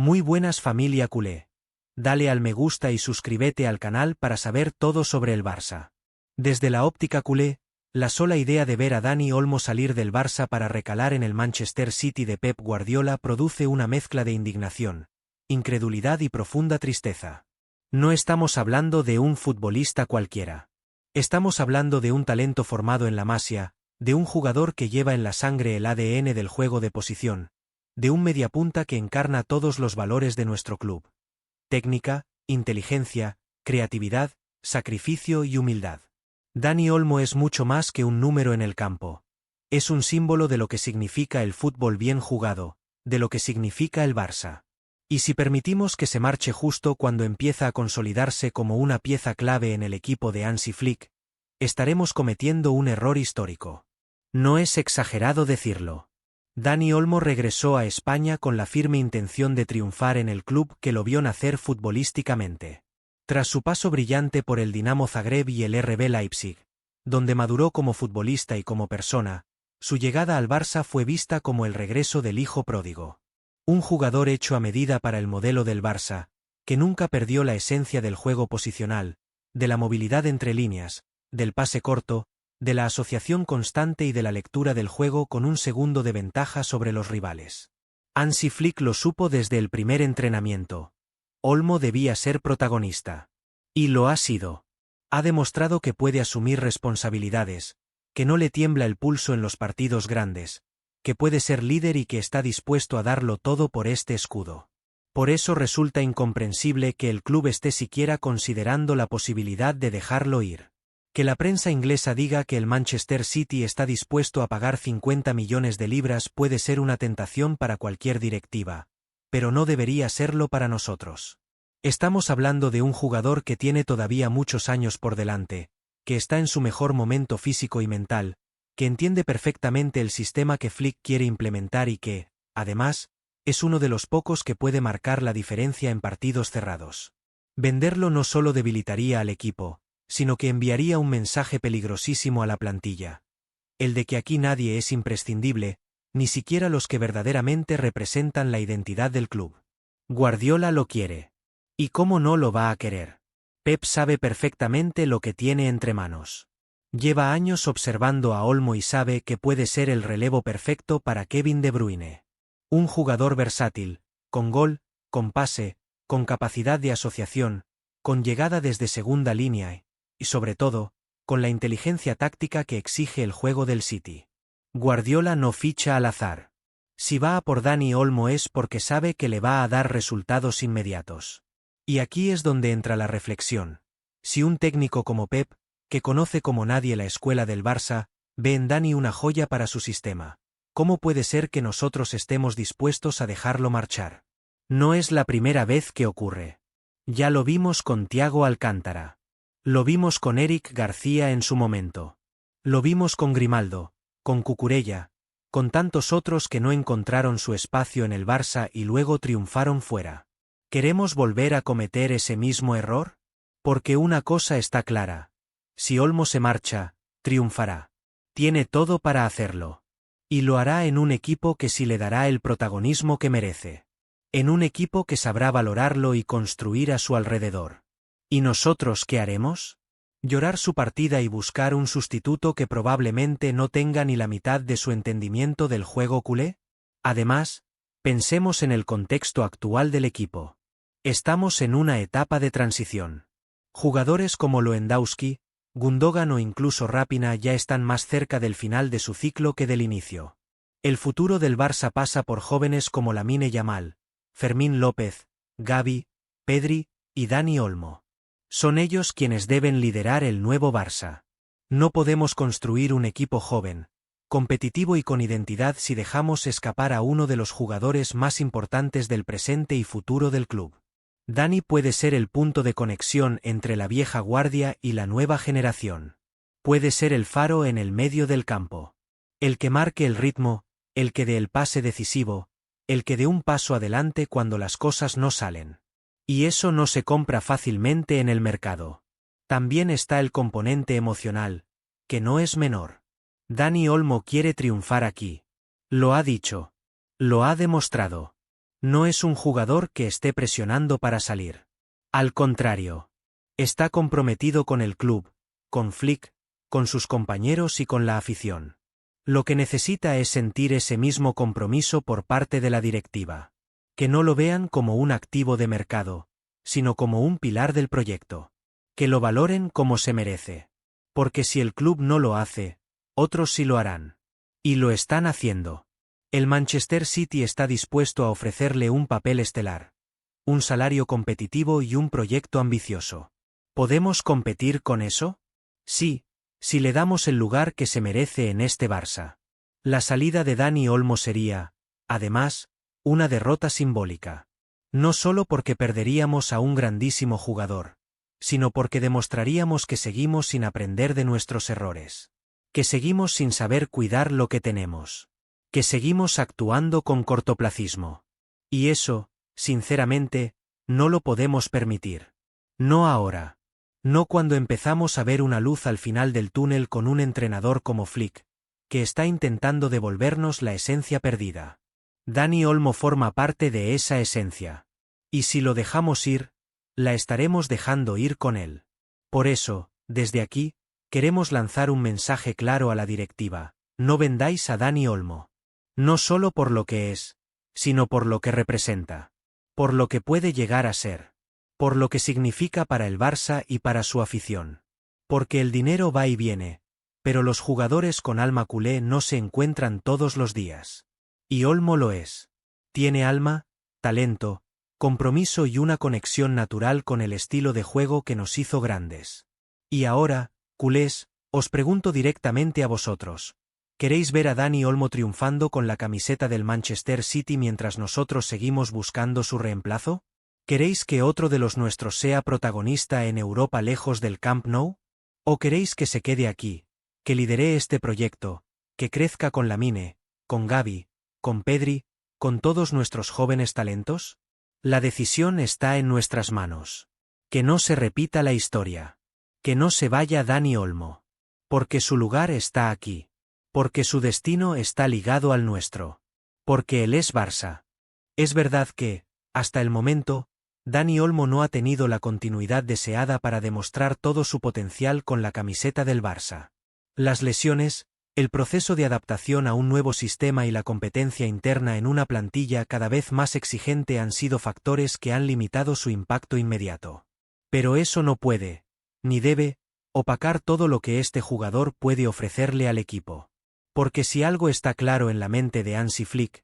Muy buenas familia culé. Dale al me gusta y suscríbete al canal para saber todo sobre el Barça. Desde la óptica culé, la sola idea de ver a Dani Olmo salir del Barça para recalar en el Manchester City de Pep Guardiola produce una mezcla de indignación, incredulidad y profunda tristeza. No estamos hablando de un futbolista cualquiera. Estamos hablando de un talento formado en la Masia, de un jugador que lleva en la sangre el ADN del juego de posición, de un mediapunta que encarna todos los valores de nuestro club. Técnica, inteligencia, creatividad, sacrificio y humildad. Dani Olmo es mucho más que un número en el campo. Es un símbolo de lo que significa el fútbol bien jugado, de lo que significa el Barça. Y si permitimos que se marche justo cuando empieza a consolidarse como una pieza clave en el equipo de Hansi Flick, estaremos cometiendo un error histórico. No es exagerado decirlo. Dani Olmo regresó a España con la firme intención de triunfar en el club que lo vio nacer futbolísticamente. Tras su paso brillante por el Dinamo Zagreb y el RB Leipzig, donde maduró como futbolista y como persona, su llegada al Barça fue vista como el regreso del hijo pródigo. Un jugador hecho a medida para el modelo del Barça, que nunca perdió la esencia del juego posicional, de la movilidad entre líneas, del pase corto, de la asociación constante y de la lectura del juego con un segundo de ventaja sobre los rivales. Hansi Flick lo supo desde el primer entrenamiento. Olmo debía ser protagonista. Y lo ha sido. Ha demostrado que puede asumir responsabilidades, que no le tiembla el pulso en los partidos grandes, que puede ser líder y que está dispuesto a darlo todo por este escudo. Por eso resulta incomprensible que el club esté siquiera considerando la posibilidad de dejarlo ir. Que la prensa inglesa diga que el Manchester City está dispuesto a pagar 50 millones de libras puede ser una tentación para cualquier directiva, pero no debería serlo para nosotros. Estamos hablando de un jugador que tiene todavía muchos años por delante, que está en su mejor momento físico y mental, que entiende perfectamente el sistema que Flick quiere implementar y que, además, es uno de los pocos que puede marcar la diferencia en partidos cerrados. Venderlo no solo debilitaría al equipo, sino que enviaría un mensaje peligrosísimo a la plantilla. El de que aquí nadie es imprescindible, ni siquiera los que verdaderamente representan la identidad del club. Guardiola lo quiere. ¿Y cómo no lo va a querer? Pep sabe perfectamente lo que tiene entre manos. Lleva años observando a Olmo y sabe que puede ser el relevo perfecto para Kevin De Bruyne. Un jugador versátil, con gol, con pase, con capacidad de asociación, con llegada desde segunda línea y, sobre todo, con la inteligencia táctica que exige el juego del City. Guardiola no ficha al azar. Si va a por Dani Olmo es porque sabe que le va a dar resultados inmediatos. Y aquí es donde entra la reflexión. Si un técnico como Pep, que conoce como nadie la escuela del Barça, ve en Dani una joya para su sistema, ¿cómo puede ser que nosotros estemos dispuestos a dejarlo marchar? No es la primera vez que ocurre. Ya lo vimos con Thiago Alcántara. Lo vimos con Eric García en su momento. Lo vimos con Grimaldo, con Cucurella, con tantos otros que no encontraron su espacio en el Barça y luego triunfaron fuera. ¿Queremos volver a cometer ese mismo error? Porque una cosa está clara. Si Olmo se marcha, triunfará. Tiene todo para hacerlo. Y lo hará en un equipo que sí le dará el protagonismo que merece. En un equipo que sabrá valorarlo y construir a su alrededor. ¿Y nosotros qué haremos? Llorar su partida y buscar un sustituto que probablemente no tenga ni la mitad de su entendimiento del juego culé. Además, pensemos en el contexto actual del equipo. Estamos en una etapa de transición. Jugadores como Lewandowski, Gundogan o incluso Raphinha ya están más cerca del final de su ciclo que del inicio. El futuro del Barça pasa por jóvenes como Lamine Yamal, Fermín López, Gavi, Pedri y Dani Olmo. Son ellos quienes deben liderar el nuevo Barça. No podemos construir un equipo joven, competitivo y con identidad si dejamos escapar a uno de los jugadores más importantes del presente y futuro del club. Dani puede ser el punto de conexión entre la vieja guardia y la nueva generación. Puede ser el faro en el medio del campo. El que marque el ritmo, el que dé el pase decisivo, el que dé un paso adelante cuando las cosas no salen. Y eso no se compra fácilmente en el mercado. También está el componente emocional, que no es menor. Dani Olmo quiere triunfar aquí. Lo ha dicho. Lo ha demostrado. No es un jugador que esté presionando para salir. Al contrario. Está comprometido con el club, con Flick, con sus compañeros y con la afición. Lo que necesita es sentir ese mismo compromiso por parte de la directiva. Que no lo vean como un activo de mercado, sino como un pilar del proyecto. Que lo valoren como se merece. Porque si el club no lo hace, otros sí lo harán. Y lo están haciendo. El Manchester City está dispuesto a ofrecerle un papel estelar, un salario competitivo y un proyecto ambicioso. ¿Podemos competir con eso? Sí, si le damos el lugar que se merece en este Barça. La salida de Dani Olmo sería, además, una derrota simbólica. No solo porque perderíamos a un grandísimo jugador, sino porque demostraríamos que seguimos sin aprender de nuestros errores. Que seguimos sin saber cuidar lo que tenemos. Que seguimos actuando con cortoplacismo. Y eso, sinceramente, no lo podemos permitir. No ahora. No cuando empezamos a ver una luz al final del túnel con un entrenador como Flick, que está intentando devolvernos la esencia perdida. Dani Olmo forma parte de esa esencia. Y si lo dejamos ir, la estaremos dejando ir con él. Por eso, desde aquí, queremos lanzar un mensaje claro a la directiva: no vendáis a Dani Olmo. No solo por lo que es, sino por lo que representa. Por lo que puede llegar a ser. Por lo que significa para el Barça y para su afición. Porque el dinero va y viene, pero los jugadores con alma culé no se encuentran todos los días. Y Olmo lo es. Tiene alma, talento, compromiso y una conexión natural con el estilo de juego que nos hizo grandes. Y ahora, culés, os pregunto directamente a vosotros. ¿Queréis ver a Dani Olmo triunfando con la camiseta del Manchester City mientras nosotros seguimos buscando su reemplazo? ¿Queréis que otro de los nuestros sea protagonista en Europa lejos del Camp Nou? ¿O queréis que se quede aquí, que lidere este proyecto, que crezca con Lamine, con Gavi, con Pedri, con todos nuestros jóvenes talentos? La decisión está en nuestras manos. Que no se repita la historia. Que no se vaya Dani Olmo. Porque su lugar está aquí. Porque su destino está ligado al nuestro. Porque él es Barça. Es verdad que, hasta el momento, Dani Olmo no ha tenido la continuidad deseada para demostrar todo su potencial con la camiseta del Barça. Las lesiones, el proceso de adaptación a un nuevo sistema y la competencia interna en una plantilla cada vez más exigente han sido factores que han limitado su impacto inmediato. Pero eso no puede, ni debe, opacar todo lo que este jugador puede ofrecerle al equipo. Porque si algo está claro en la mente de Hansi Flick,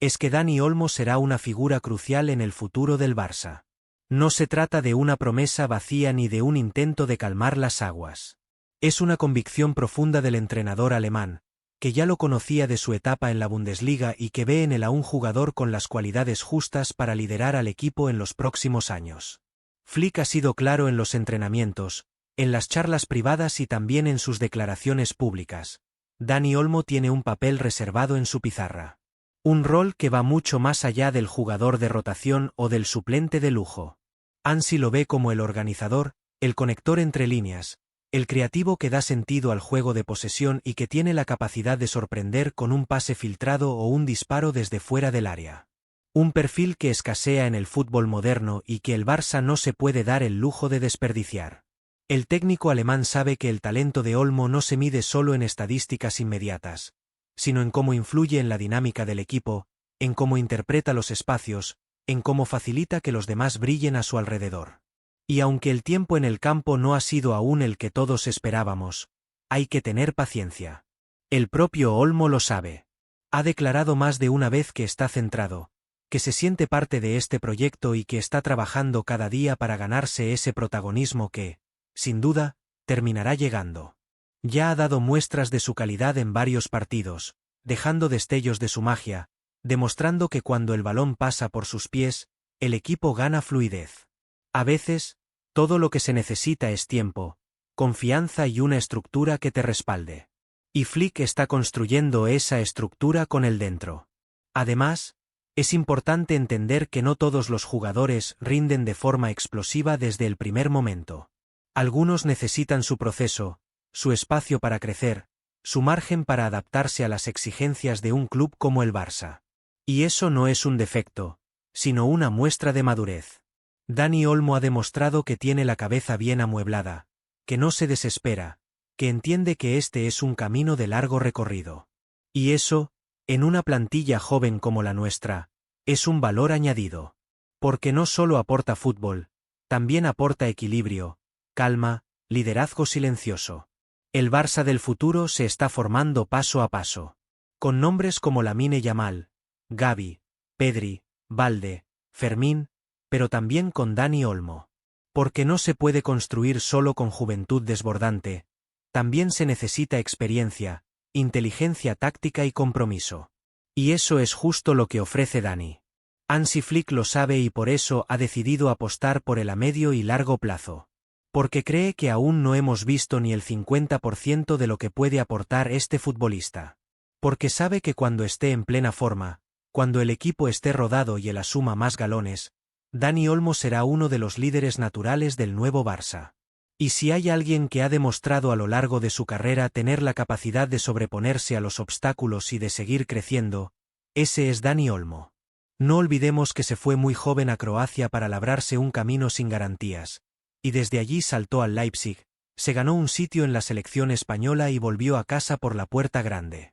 es que Dani Olmo será una figura crucial en el futuro del Barça. No se trata de una promesa vacía ni de un intento de calmar las aguas. Es una convicción profunda del entrenador alemán, que ya lo conocía de su etapa en la Bundesliga y que ve en él a un jugador con las cualidades justas para liderar al equipo en los próximos años. Flick ha sido claro en los entrenamientos, en las charlas privadas y también en sus declaraciones públicas. Dani Olmo tiene un papel reservado en su pizarra. Un rol que va mucho más allá del jugador de rotación o del suplente de lujo. Hansi lo ve como el organizador, el conector entre líneas, el creativo que da sentido al juego de posesión y que tiene la capacidad de sorprender con un pase filtrado o un disparo desde fuera del área. Un perfil que escasea en el fútbol moderno y que el Barça no se puede dar el lujo de desperdiciar. El técnico alemán sabe que el talento de Olmo no se mide solo en estadísticas inmediatas, sino en cómo influye en la dinámica del equipo, en cómo interpreta los espacios, en cómo facilita que los demás brillen a su alrededor. Y aunque el tiempo en el campo no ha sido aún el que todos esperábamos, hay que tener paciencia. El propio Olmo lo sabe. Ha declarado más de una vez que está centrado, que se siente parte de este proyecto y que está trabajando cada día para ganarse ese protagonismo que, sin duda, terminará llegando. Ya ha dado muestras de su calidad en varios partidos, dejando destellos de su magia, demostrando que cuando el balón pasa por sus pies, el equipo gana fluidez. A veces, todo lo que se necesita es tiempo, confianza y una estructura que te respalde. Y Flick está construyendo esa estructura con él dentro. Además, es importante entender que no todos los jugadores rinden de forma explosiva desde el primer momento. Algunos necesitan su proceso, su espacio para crecer, su margen para adaptarse a las exigencias de un club como el Barça. Y eso no es un defecto, sino una muestra de madurez. Dani Olmo ha demostrado que tiene la cabeza bien amueblada, que no se desespera, que entiende que este es un camino de largo recorrido. Y eso, en una plantilla joven como la nuestra, es un valor añadido. Porque no solo aporta fútbol, también aporta equilibrio, calma, liderazgo silencioso. El Barça del futuro se está formando paso a paso. Con nombres como Lamine Yamal, Gavi, Pedri, Balde, Fermín, pero también con Dani Olmo. Porque no se puede construir solo con juventud desbordante, también se necesita experiencia, inteligencia táctica y compromiso. Y eso es justo lo que ofrece Dani. Hansi Flick lo sabe y por eso ha decidido apostar por él a medio y largo plazo. Porque cree que aún no hemos visto ni el 50% de lo que puede aportar este futbolista. Porque sabe que cuando esté en plena forma, cuando el equipo esté rodado y él asuma más galones, Dani Olmo será uno de los líderes naturales del nuevo Barça. Y si hay alguien que ha demostrado a lo largo de su carrera tener la capacidad de sobreponerse a los obstáculos y de seguir creciendo, ese es Dani Olmo. No olvidemos que se fue muy joven a Croacia para labrarse un camino sin garantías, y desde allí saltó al Leipzig, se ganó un sitio en la selección española y volvió a casa por la puerta grande.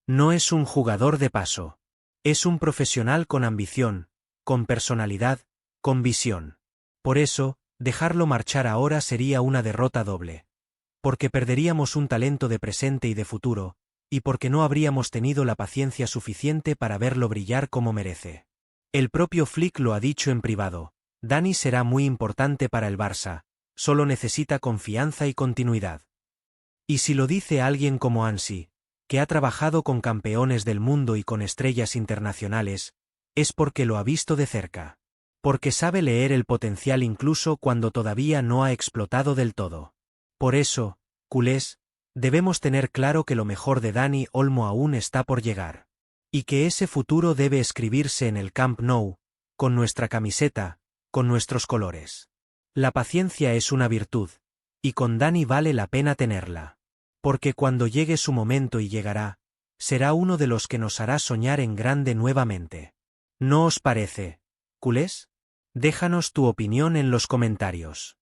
No es un jugador de paso. Es un profesional con ambición, con personalidad, con visión. Por eso, dejarlo marchar ahora sería una derrota doble. Porque perderíamos un talento de presente y de futuro, y porque no habríamos tenido la paciencia suficiente para verlo brillar como merece. El propio Flick lo ha dicho en privado, Dani será muy importante para el Barça, solo necesita confianza y continuidad. Y si lo dice alguien como Hansi, que ha trabajado con campeones del mundo y con estrellas internacionales, es porque lo ha visto de cerca. Porque sabe leer el potencial incluso cuando todavía no ha explotado del todo. Por eso, culés, debemos tener claro que lo mejor de Dani Olmo aún está por llegar. Y que ese futuro debe escribirse en el Camp Nou, con nuestra camiseta, con nuestros colores. La paciencia es una virtud, y con Dani vale la pena tenerla. Porque cuando llegue su momento y llegará, será uno de los que nos hará soñar en grande nuevamente. ¿No os parece, culés? Déjanos tu opinión en los comentarios.